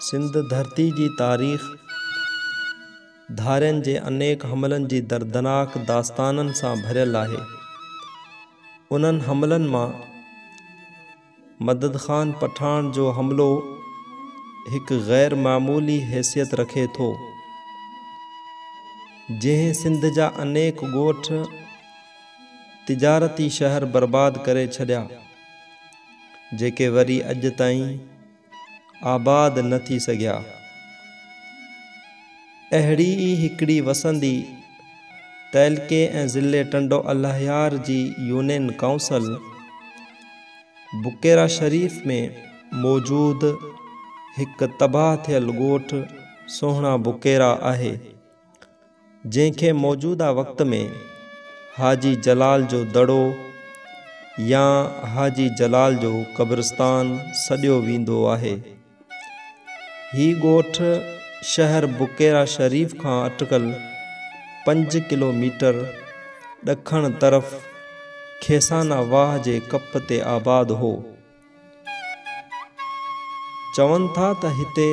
सिंध धरती जी तारीख़ धारियनि जे अनेक हमलनि जी दर्दनाक दास्ताननि सां भरियल आहे। उन्हनि हमलनि मां मदद ख़ान पठान जो हमलो हिकु गैर मामूली हैसियत रखे थो, जंहिं सिंध जा अनेक ॻोठ तिजारती शहर बर्बाद करे छॾिया, जेके वरी अॼु ताईं आबाद न थी सघिया। अहिड़ी ई हिकिड़ी वसंदी तहलके ऐं ज़िले टंडो अल्लाहयार जी यूनियन काउंसिल बुकेरा शरीफ़ में मौजूद हिकु तबाह थियल ॻोठ सोहणा बुकेरा आहे, जंहिंखे मौजूदा वक़्त में हाजी जलाल जो दड़ो या हाजी जलाल जो क़ब्रिस्तान सॾियो वेंदो आहे। हीउ ॻोठ शहर बुकेरा शरीफ़ खां अटिकल 5 किलोमीटर ॾखण तरफ़ खेसाना वाह जे कप ते आबाद हो। चवनि था त हिते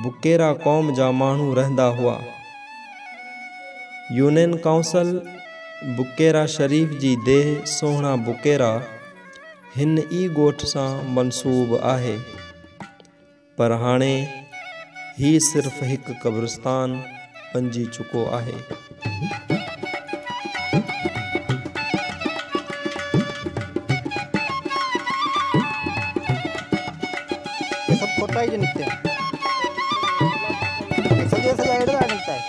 बुकेरा क़ौम जा माण्हू रहंदा हुआ। यूनियन काउंसिल बुकेरा शरीफ़ जी देह सोहणा बुकेरा हिन ई ॻोठ सां मंसूब आहे, पर हाणे ही सिर्फ़ हिकु क़ब्रिस्तान बणिजी चुको आहे। निकते हैं सजा निकता है।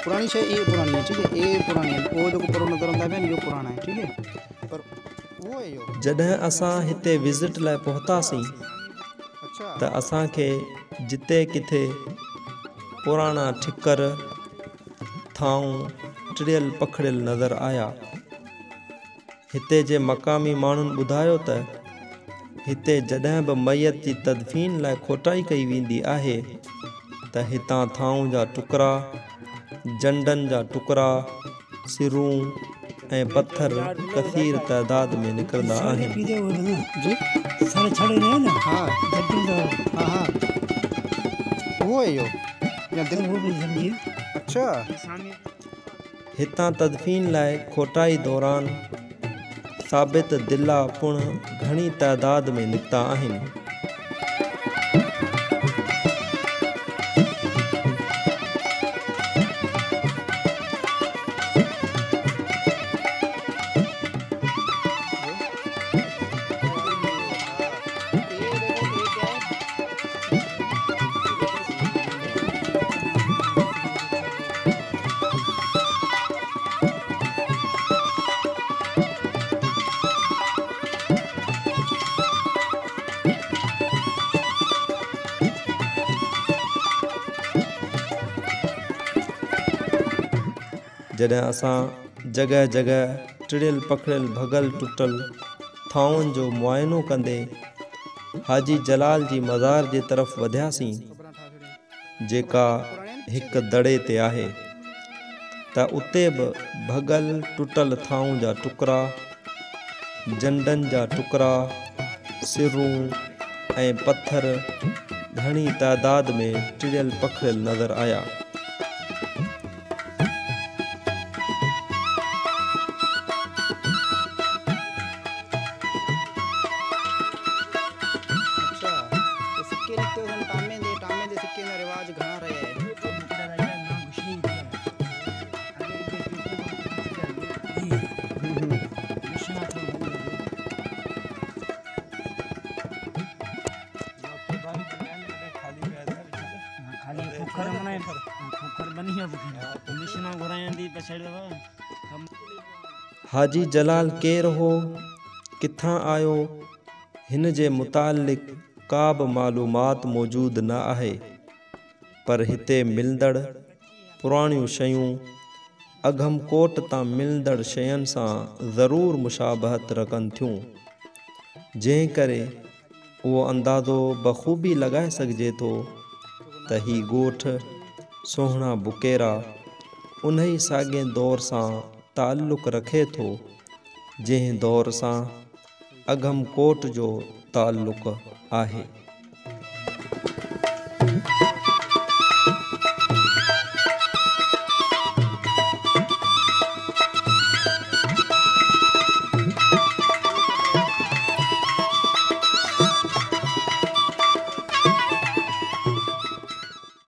पुरानी शे ये पुरानी है, ठीक है, ये पुरानी है, वो जो पुराना नजर है ये पुराना है, ठीक है, पर वो है यो। जॾहिं असां हिते विज़िट लाइ पहुतासीं त असांखे जिते किथे पुराणा ठिकर थाऊं टिड़ियल पखड़ियल नज़र आया। हिते जे मक़ामी माण्हुनि ॿुधायो त हिते जॾहिं बि मैयत जी तदफ़ीन लाइ खोटाई कई वेंदी आहे त हितां थाऊं जा टुकड़ा, जंडनि जा टुकड़ा, सिरूं ऐं पत्थर कसीर तइदाद में निकिरंदा आहिनि। हितां तदफ़ीन लाइ खोटाई दौरान साबित दिला पुण घणी तइदाद में निकिता आहिनि। जॾहिं असां जगह जगह टिड़ियल पखड़ियल भगल टुटल थाउनि जो मुआइनो कंदे हाजी जलाल जी मज़ार जे तरफ़ वधियासीं, जेका हिकु दड़े ते आहे, त उते बि भगल टुटल थाउनि जा टुकड़ा, जंडनि जा टुकड़ा, सिरूं ऐं पत्थर घणी तइदाद में टिड़ियल पखड़ियल नज़र आया। हाजी जलाल केर हो, किथां आयो, हिन जे मुतालिक़ का बि मालूमात मौजूद न आहे, पर हिते मिलंदड़ पुराणियूं शयूं अगमकोट तां मिलंदड़ शयुनि सां ज़रूर मुशाबहत रखनि थियूं, जंहिं करे उहो अंदाज़ो बख़ूबी लॻाए सघिजे थो त ही ॻोठ सोहणा बुकेरा उन्ही साॻे दौर सां ताल्लुक़ रखे थो, जंहिं दौर सां अगमकोट जो ताल्लुक़ आहे।